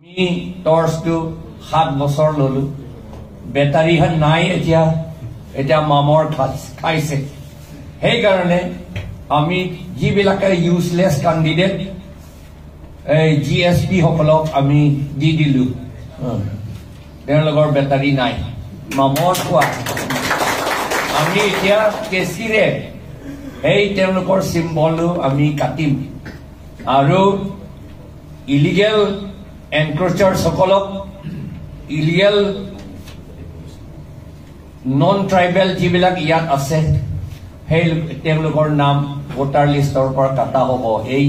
टर्च तो 7 বছৰ ললো বেটাৰী হান নাই এতিয়া মামৰ খাইছে সেই কাৰণে আমি যিবিলাকে ইউজলেছ ক্যান্ডিডেট জিএসপি সকলক আমি দি দিলু তেওঁলোকৰ বেটাৰী নাই মামৰ খোৱা আমি এতিয়া কেচিৰে এই তেওঁলোকৰ সিম্বলটো আমি কাটিম আৰু ইলিগেল এনক্ৰোচাৰ সকলক ইলিগেল নন ট্ৰাইবেল যিবিলাক ইয়াত আছে সেই তেওঁলোকৰ নাম ভোটাৰ লিষ্টৰ পৰা কাটা হ'ব এই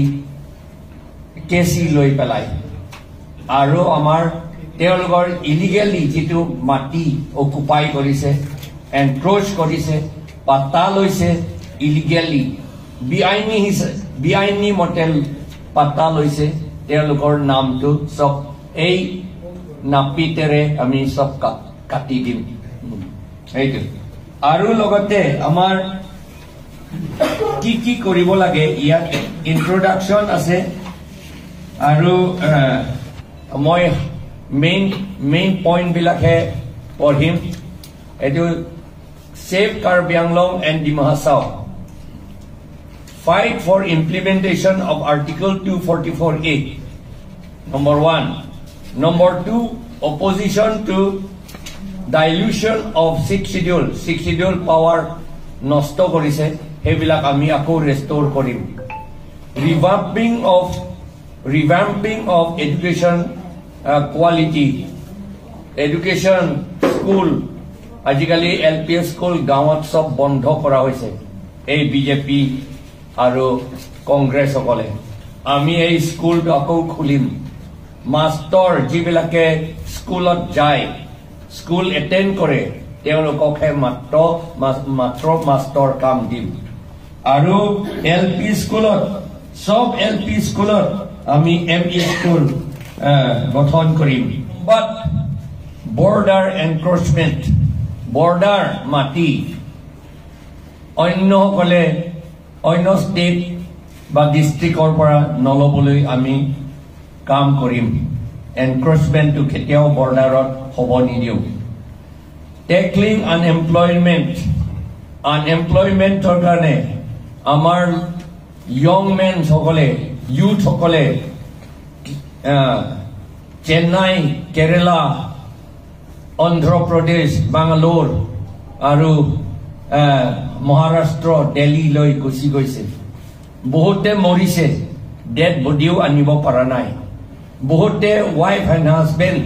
কেচি লৈ পেলাই আৰু আমাৰ তেওঁলোকৰ ইলিগেলি যিটো মাটি অকুপাই কৰিছে এনক্ৰোচ কৰিছে পাতা লৈছে ইলিগেলি বিআইনী মতেল পাতা লৈছে তেওঁলোকৰ নামটো সব এই নাপিতেৰে আমি সব কাটি দিম এইটো আৰু লগতে আমাৰ কি কৰিব লাগে ইয়াত ইন্ট্ৰোডাকশন আছে আৰু মই মেইন পইণ্ট বিলাকে পঢ়িম এটো Save Karbi Anglong and Dima Hasao. Fight for implementation of Article 244A. Number 1. Number 2. Opposition to dilution of 6th schedule. 6th schedule power nosto korise. Hebilak ami ako restore korim. Revamping of education quality. Education school. আজিকালি LP school গাঁৱত সব বন্ধ কৰা হৈছে এই BJP আৰু কংগ্ৰেছ সকলে আমি এই স্কুল আকৌ খুলিম মাস্টাৰ যিবিলাকে স্কুলত যায় স্কুল এটেন্ড কৰে তেওঁলোককহে মাত্ৰ মাস্টাৰ কাম দিম আৰু এলপি স্কুলত সব এলপি স্কুলত আমি এমই স্কুল গঠন কৰিম বাট বৰ্ডাৰ এনক্ৰোচমেন্ট বৰ্ডাৰ মাটি অন্য সকলে অন্য স্টেট বা ডিস্ট্ৰিক্টৰ পৰা নলবলৈ আমি কাম কৰিম এনক্ৰোচমেন্টটো কেতিয়াও বৰ্ডাৰত হ'ব নিদিও টেকলিং আনএমপ্লয়মেন্টৰ কাৰণে আমাৰ ইয়ং মেন সকলে ইউথ সকলে Chennai Kerala Andhra Pradesh, Bangalore, aru Maharashtra, Delhi loi gusi goise. Bohote morise, dead body anibo para nai. Bohote wife and husband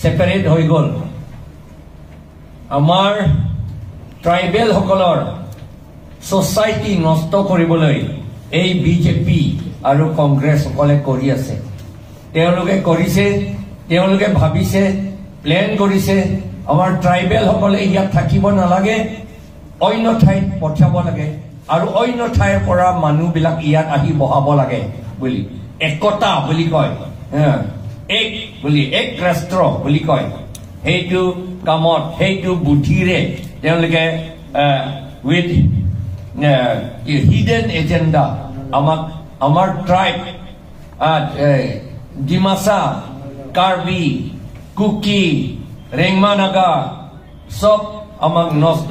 separate hoi gol. Amar tribal hokolor society nosto koriboloi ei BJP aru Congress hokole kori ase. Teoloke korise, teoloke bhabise plan কৰিছে আমাৰ tribal সকলে ইয়াত থাকিব নালাগে অন্য ঠাইত পঠাব লাগে আৰু অন্য ঠাইৰ পৰা মানুহবিলাক ইয়াত আহি বহাব লাগে বুলি একতা বুলি কয় এক ৰাষ্ট্ৰ বুলি কয় সেইটো কামত সেইটো বুদ্ধিৰে তেওঁলোকে উইথ হিডেন এজেন্ডা আমাৰ ট্ৰাইব ডিমাছা কাৰ্বি কুকি ৰেংমা নাগা সব আমাক নষ্ট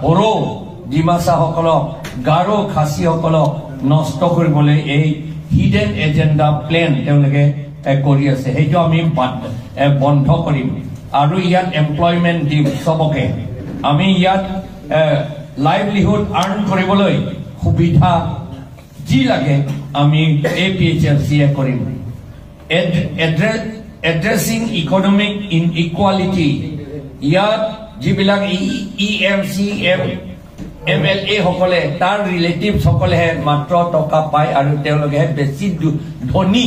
বড়ো ডিমাছা সকলক গাৰো খাচী সকলক নষ্ট কৰিবলৈ এই হিডেন এজেন্ডা প্লেন তেওঁলোকে কৰি আছে সেইটো আমি বন্ধ কৰিম আৰু ইয়াত এমপ্লয়মেন্ট দিম সবকে আমি ইয়াত লাইভলিহুড আৰ্ন কৰিবলৈ সুবিধা যি লাগে আমি APHLC কৰিম Addressing economic inequality. Yat jibilak EMC MLA hokole tar relatives hokole he matro toka pai aru teologe he besi dhoni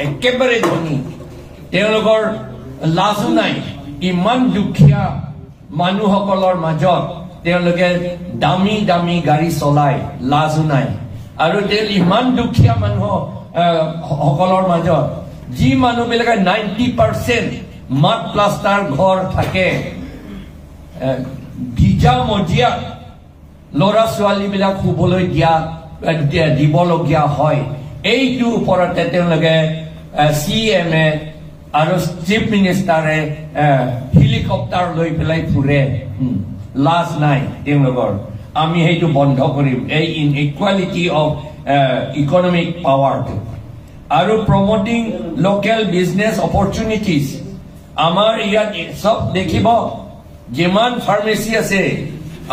ekebare dhoni teologor lazu nai iman dukhiya manu hokolor majot teologe dami gari solai lazu nai aru tel iman dukhiya manu hokolor majot जी मानु बिलका 90% मत plaster घर থাকে ভিজা মজিয়া লৰা ছোৱালী বিলাক খুবলৈ দিবলগীয়া হয় এইটো ওপৰতে তেওঁলোকে CMA আৰু চিফ মিনিষ্টাৰে হেলিকপ্টাৰ লৈ পেলাই ফুৰে লাজ নাই তেওঁলোকৰ আমি সেইটো বন্ধ কৰিম এই ইনইকুৱালিটি অফ ইকনমিক পাৱাৰ আৰু প্ৰমোটিং লোকেল বিজনেছ অপৰচুনিটিজ আমাৰ ইয়াত সব দেখিব যিমান ফাৰ্মেচী আছে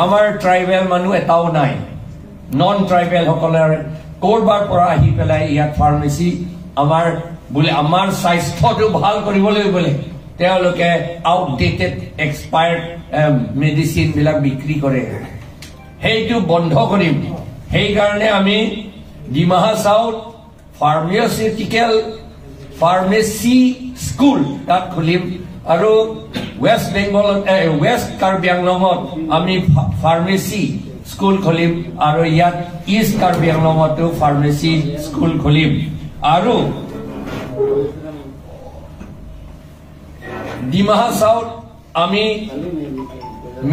আমাৰ ট্ৰাইবেল মানুহ এটাও নাই নন ট্ৰাইবেল সকলৰ কৰবাৰ পৰা আহি পেলাই ইয়াত ফাৰ্মেচী আমাৰ বলে আমাৰ স্বাস্থ্যটো ভাল কৰিবলৈ বলে তেওঁলোকে আউটডেটেড এক্সপায়াৰ্ড মেডিচিন বিলাক বিক্ৰী কৰে সেইটো বন্ধ কৰিম সেই কাৰণে আমি ডিমা হাছাওত ফাৰ্মেচী স্কুল তাত খুলিম আৰু ৱেষ্ট বেংগল ৱেষ্ট কাৰ্বি আংলঙত আমি ফাৰ্মেচী স্কুল খুলিম আৰু ইয়াত ইষ্ট কাৰ্বি আংলঙতো ফাৰ্মেচী স্কুল খুলিম আৰু ডিমা হাছাওত আমি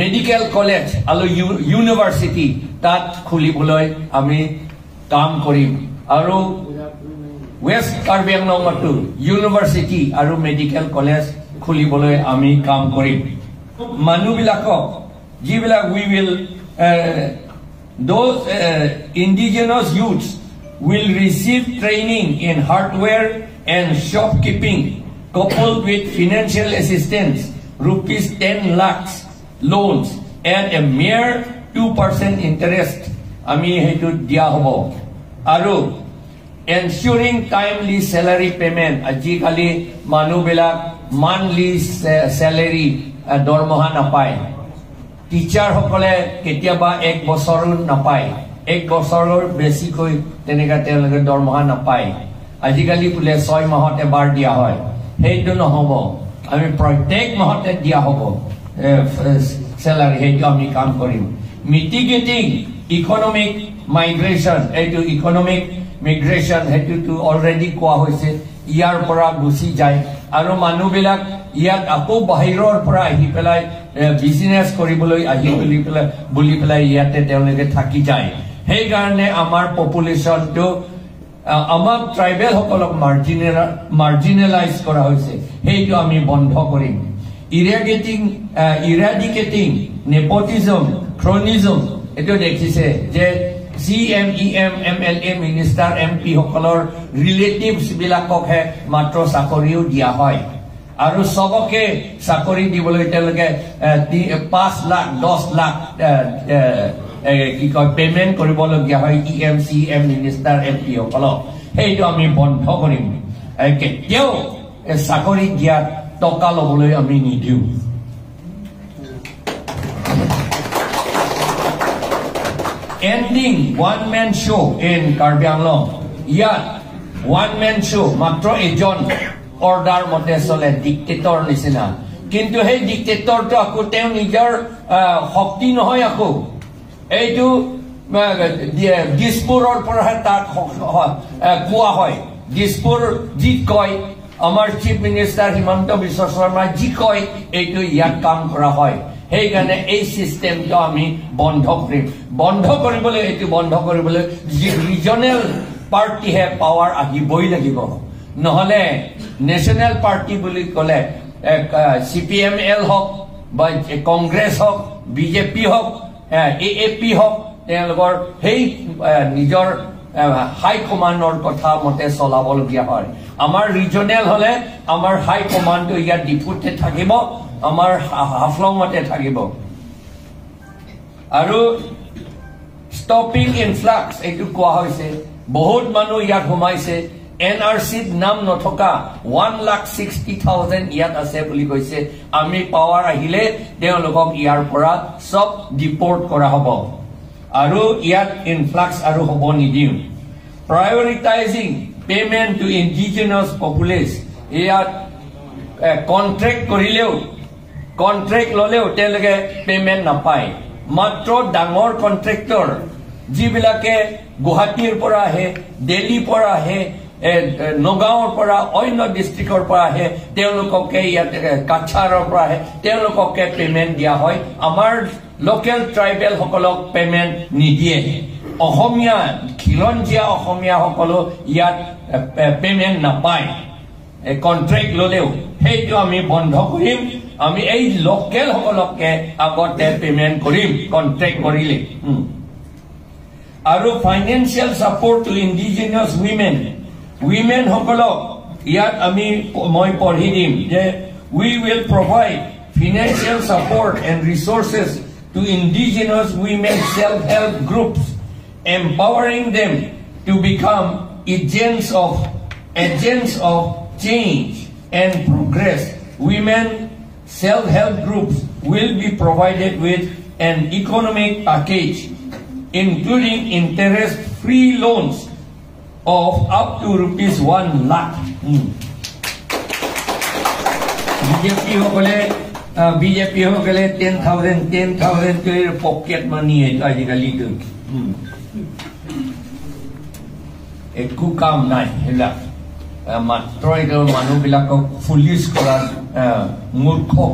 মেডিকেল কলেজ আৰু ইউনিভাৰ্চিটি তাত খুলিবলৈ আমি কাম কৰিম আৰু ৱেষ্ট কাৰ্বি আংলঙতো ইউনিভাৰ্চিটি আৰু মেডিকেল কলেজ খুলিবলৈ আমি কাম কৰিম মানুহবিলাকক যিবিলাক উই will those indigenous youths will receive training in hardware and shopkeeping coupled with financial assistance rupees 10 lakhs loans at a mere 2% interest ami hetu dia hobo aru ensuring timely salary payment aji kali manu bilak monthly salary dormoha napai teacher সকলে কেতিয়াবা এক বছৰ নাপায় এক বছৰৰ বেছি কৈ তেনেকা তেওঁলোকে দৰমহা নাপায় আজিকালি বোলে 6 মাহত এবাৰ দিয়া হয় সেইটো নহব আমি প্ৰত্যেক মাহতে দিয়া হ'ব স্যালাৰি সেইটো আমি কাম কৰিম মিটিগেটিং ইকনমিক মাইগ্ৰেচন এইটো ইকনমিক মিগ্ৰেচন সেইটো অলৰেডি কোৱা হৈছে ইয়াৰ পৰা গুচি যায় আৰু মানুহবিলাক ইয়াত আকৌ বাহিৰৰ পৰা আহি পেলাই বিজনেছ কৰিবলৈ আহি বুলি পেলাই ইয়াতে তেওঁলোকে থাকি যায় সেই কাৰণে আমাৰ পপুলেশ্যনটো আমাৰ ট্ৰাইবেল সকলক মাৰ্জিনেলাইজ কৰা হৈছে সেইটো আমি বন্ধ কৰিম ইৰাডিকেটিং নেপোটিজম ক্ৰনিজম এটো দেখিছে যে CMEM MLA মিনিষ্টাৰ MP সকলৰ ৰিলেটিভছ বিলাককহে মাত্ৰ চাকৰিও দিয়া হয় আৰু সবকে চাকৰি দিবলৈ তেওঁলোকে 5 লাখ 10 লাখ কি কয় পেমেন্ট কৰিবলগীয়া হয় EMCM মিনিষ্টাৰ MP সকলক সেইটো আমি বন্ধ কৰিম কেতিয়াও চাকৰি দিয়া টকা লবলৈ আমি নিদিওঁ ending one man show in Karbi Anglong yat one man show matro ejon order mote sole dictator nisina kintu he dictator to aku teu nijar shakti nohoy aku eitu dispuror porha ta kuwa hoy dispur ji koy amar chief minister Himanta Biswa Sharma ji koy eitu yat kam kora hoy সেই কাৰণে এই সিস্টেমটো আমি বন্ধ কৰিবলৈ এটো বন্ধ কৰিবলৈ ৰিজনাল party হে পাৱাৰ আহিবই লাগিব নহলে নেশনাল পাৰ্টি বুলি কলে CPML হক বা কংগ্ৰেছ হক বিজেপি হক AAP হক তেওঁলোকৰ সেই নিজৰ হাই কমান্ডৰ কথা মতে চলাবলগীয়া হয় আমাৰ ৰিজনাল হলে আমাৰ হাই কমান্ডটো ইয়াত ডিপুটে থাকিব আমাৰ হাফলঙতে থাকিব আৰু ষ্টপিং ইনফ্লাক্স এইটো কোৱা হৈছে বহুত মানুহ ইয়াত সোমাইছে NRC নাম নথকা 1,60,000 ইয়াত আছে বুলি কৈছে আমি পাৱাৰ আহিলে তেওঁলোকক ইয়াৰ পৰা সব ডিপোৰ্ট কৰা হ'ব আৰু ইয়াত ইনফ্লাক্স আৰু হ'ব নিদিওঁ prioritizing payment to indigenous populace ইয়াত কন্ট্ৰাক্ট কৰিলেও কন্ট্ৰাক্ট ললেও তেওঁলোকে পেমেন্ট নাপায় মাত্ৰ ডাঙৰ কন্ট্ৰাক্টৰ যিবিলাকে গুৱাহাটীৰ পৰা আহে দিল্লীৰ পৰা আহে নগাঁৱৰ পৰা অন্য ডিস্ট্ৰিক্টৰ পৰা আহে তেওঁলোককে ইয়াত কাছাৰৰ পৰা আহে তেওঁলোককে পেমেন্ট দিয়া হয় আমাৰ লোকেল ট্ৰাইবেল সকলক পেমেন্ট নিদিয়ে অসমীয়া খিলঞ্জীয়া অসমীয়া সকলো ইয়াত পেমেন্ট নাপায় কন্ট্ৰেক্ট ললেও সেইটো আমি বন্ধ কৰিম আমি এই লোকেল সকলকে আগতে পেমেন্ট কৰিম কন্ট্ৰেক্ট কৰিলে আৰু financial support to indigenous women সকলক ইয়াত আমি মই পঢ়ি দিম যে we will provide financial support and resources to indigenous women self-help groups empowering them to become agents of change and progress. Women self-help groups will be provided with an economic package including interest-free loans of up to rupees 1 lakh. BJP hokale 10,000 to pocket money ajikali to. Ekku kam nai hela. Matroi do manu bilakok foolish korar murkho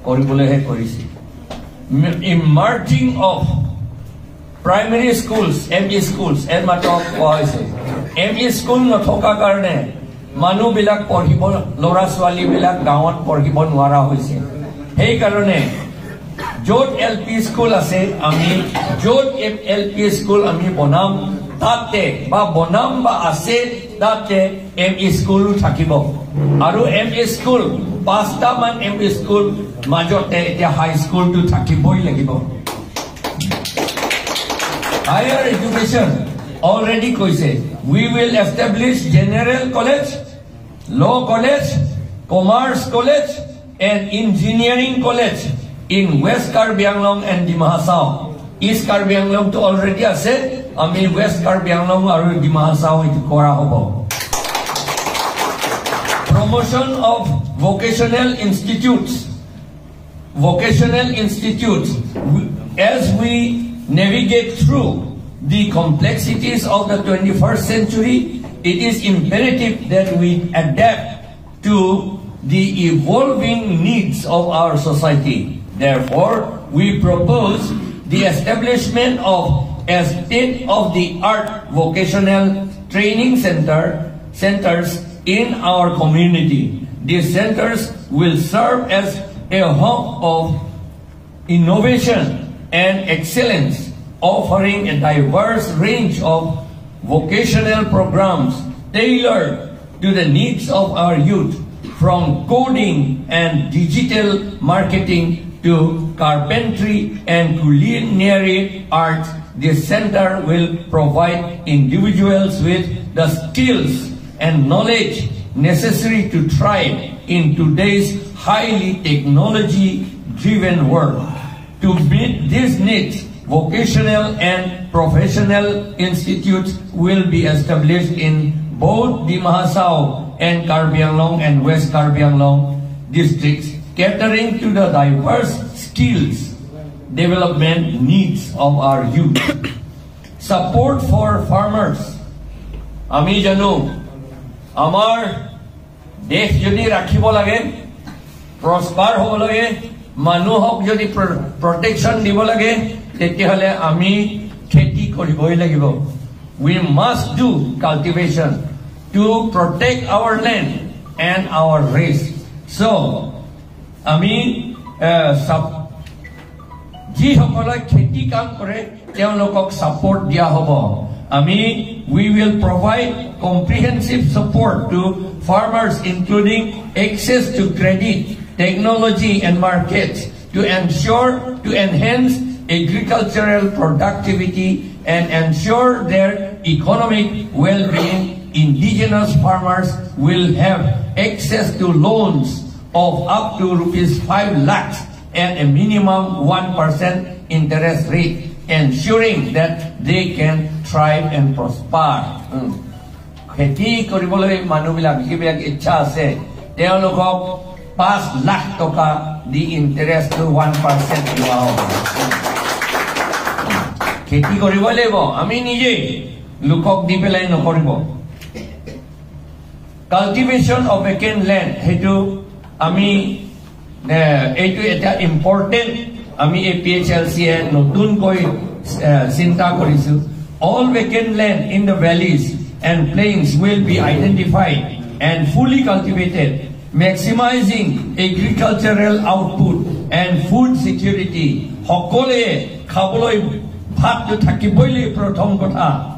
koribole he korisi. Emerging of primary schools, ME schools, and matok hoise. ME school no thoka karne manu bilak porhibo lora swali bilak gaon porhibo nwara hoise. Hey karone jot LP school ase ami jot LP school ami bonam tate ba bonam ba ase tate ME school thakibo aru ME school pasta man ME school majote eta high school to thakiboi lagibo. Higher education already koise we will establish general college, law college, commerce college and engineering college in West Karbi Anglong and Dima Hasao. East Karbi Anglong to already ase ami West Karbi Anglong aru Dima Hasao itu kora hobo. Promotion of vocational institutes as we navigate through the complexities of the 21st century. It is imperative that we adapt to the evolving needs of our society. Therefore, we propose the establishment of a state-of-the-art vocational training centers in our community. These centers will serve as a hub of innovation and excellence, offering a diverse range of vocational programs tailored to the needs of our youth, from coding and digital marketing to carpentry and culinary arts. This center will provide individuals with the skills and knowledge necessary to thrive in today's highly technology-driven world. To meet these needs, vocational and professional institutes will be established in both Dima Hasao and Karbi Anglong and West Karbi Anglong districts, catering to the diverse skills development needs of our youth. Support for farmers. Ami janu amar desh jodi rakhibo lage, prosper hobo lage, manuhok jodi protection dibo lage, tetihole ami kheti koriboi lagibo. We must do cultivation to protect our land and our race. So, ami ji hokole kheti kam kore teolokok support dia hobo. We will provide comprehensive support to farmers, including access to credit, technology and markets to enhance agricultural productivity and ensure their economic well-being. Indigenous farmers will have access to loans of up to rupees 5 lakhs at a minimum 1% interest rate, ensuring that they can thrive and prosper. Kheti koribole manu bilak jibilak ichha ase teolokok 5 lakh toka the interest to 1% diwa hobo. Kheti koribo lebo ami nije lukok di pelai nokoribo. Cultivation of vacant land hetu ami etu eta important ami APHLC notun koi sinta korisu. All vacant land in the valleys and plains will be identified and fully cultivated, maximizing agricultural output and food security. Hokole khaboloi bhat to thakiboi prothom kotha.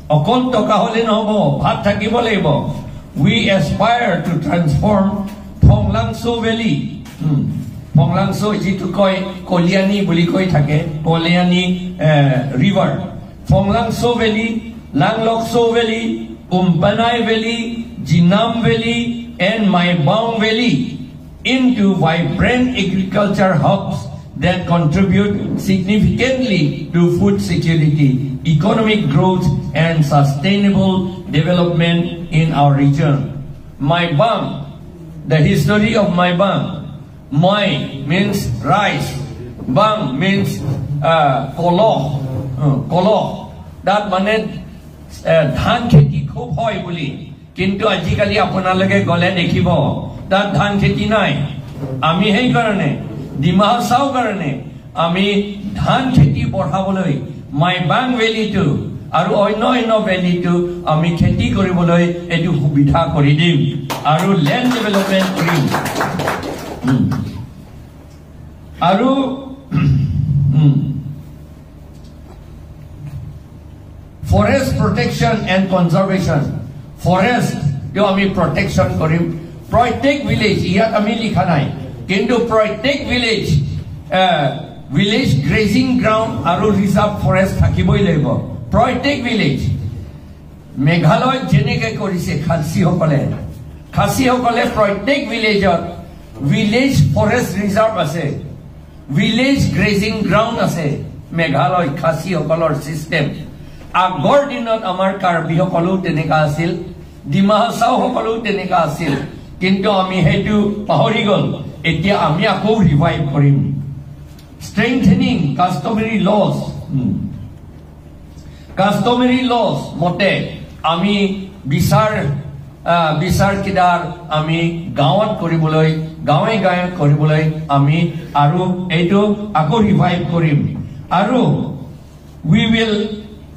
Okol toka hole nohobo, bhat thakibo laibo. We aspire to transform Phonglangso Valley. Phonglangso jitu koi Koliani buli koi thake, Koliani river. Phonglangso Valley, Langlokso Valley, Umpanai Valley, Jinam Valley, and Maibang Valley into vibrant agriculture hubs that contribute significantly to food security, economic growth, and sustainable development in our region. Maibang, the history of Maibang. Mai means rice, Bang means koloh. That means dhan kheti khub hoy boli. Kintu ajikali apunaloge gole dekhibo that dhan kheti nai. Ami hei karone Dima Hasao karone ami dhan kheti bodhaboloi Maibang Valley to aru oino valley to ami kheti koriboloi etu subidha kori dim aru land development korim aru forest protection and conservation. Forest to ami protection korim proitek village iat ami likha nai kintu proitek village village grazing ground aru reserve forest thakiboi laibo proitek village. Meghalaya jeneke korise khasi hokole proitek village village forest reserve ase, village grazing ground ase. Meghalaya khasi hokolor system agor dinot amar karbi hokolu teneka asil, Dima Hasao hokolu teneka asil, kintu ami hetu pahori gol. Etia ami ako revive korim. Strengthening customary laws. Customary laws mote ami bisar kidar ami gawat koriboloi gawe koriboloi ami aru etu ako revive korim. Aru we will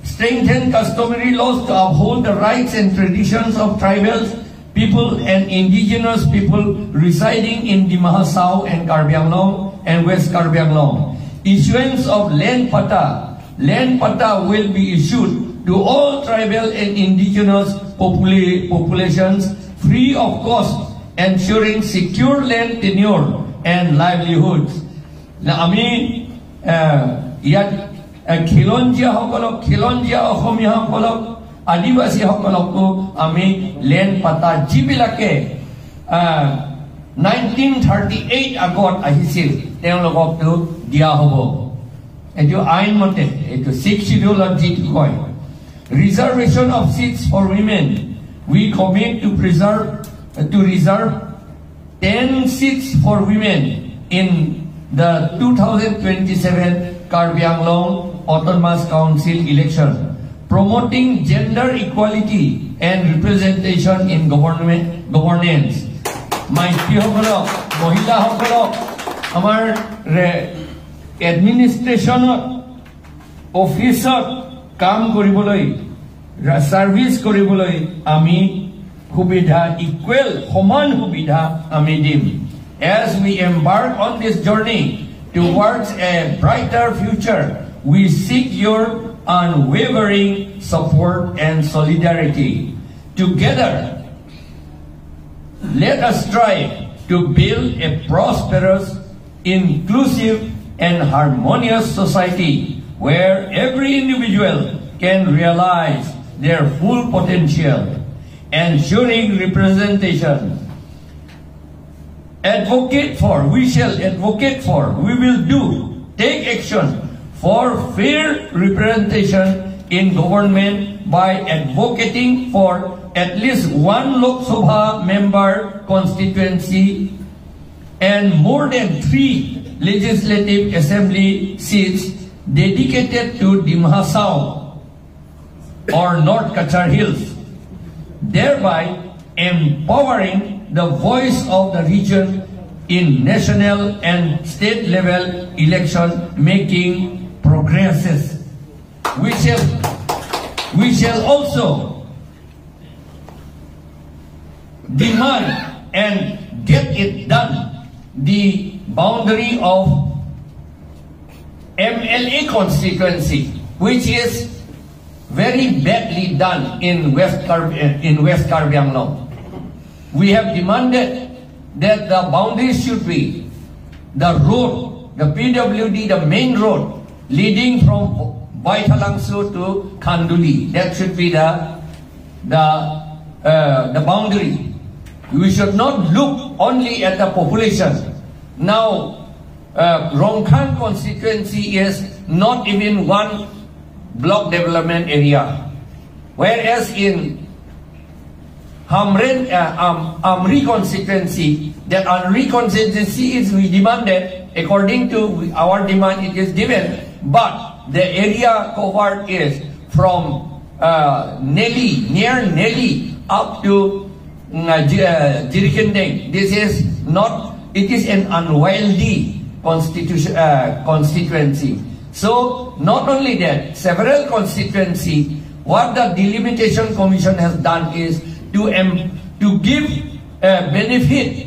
strengthen customary laws to uphold the rights and traditions of tribals people and indigenous people residing in Dima Hasao and Karbi Anglong and West Karbi Anglong. Issuance of land pata will be issued to all tribal and indigenous populations free of cost, ensuring secure land tenure and livelihoods. Now, ami yat khilonjia Ohomia hokolok Adivasi hokoloko ami land pata jibilake 1938 agot ahisil teologok tu dia hobo etu ain mote etu 6 schedule of jit koi reservation of seats for women. We commit to reserve 10 seats for women in the 2027 Karbi Anglong Autonomous Council election, promoting gender equality and representation in governance. Maiti hokolok, mohila hokolok, amar administration office kam koriboloi, service koriboloi ami subidha equal homan subidha ami dim. As we embark on this journey towards a brighter future, we seek your unwavering support and solidarity. Together, let us strive to build a prosperous, inclusive, and harmonious society where every individual can realize their full potential, ensuring representation. We will take action for fair representation in government by advocating for at least one Lok Sabha member constituency and more than 3 legislative assembly seats dedicated to Dima Hasao or North Kachar Hills, thereby empowering the voice of the region in national and state level election making progresses. We shall also demand and get it done. The boundary of MLA constituency, which is very badly done in West Karbi Anglong. We have demanded that the boundaries should be the road, the PWD, the main road leading from Baithalangsu to Khanduli. That should be the boundary. We should not look only at the population. Now, Rongkang constituency is not even one block development area, whereas in Amri constituency, that Amri constituency is, we demanded, according to our demand it is given, but the area covered is from Nelly, near Nelly, up to Jirikendeng. This is not, it is an unwieldy constituency. So, not only that, several constituency, what the Delimitation Commission has done is to give benefit,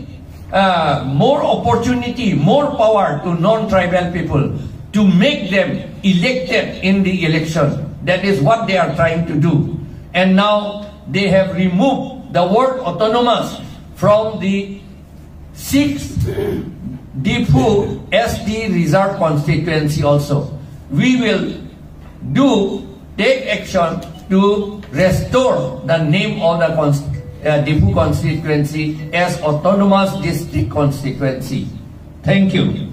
more opportunity, more power to non-tribal people, to make them elected in the election. That is what they are trying to do. And now they have removed the word autonomous from the 6th Difu SD Reserve constituency also. We will take action to restore the name of the Difu constituency as Autonomous District Constituency. Thank you.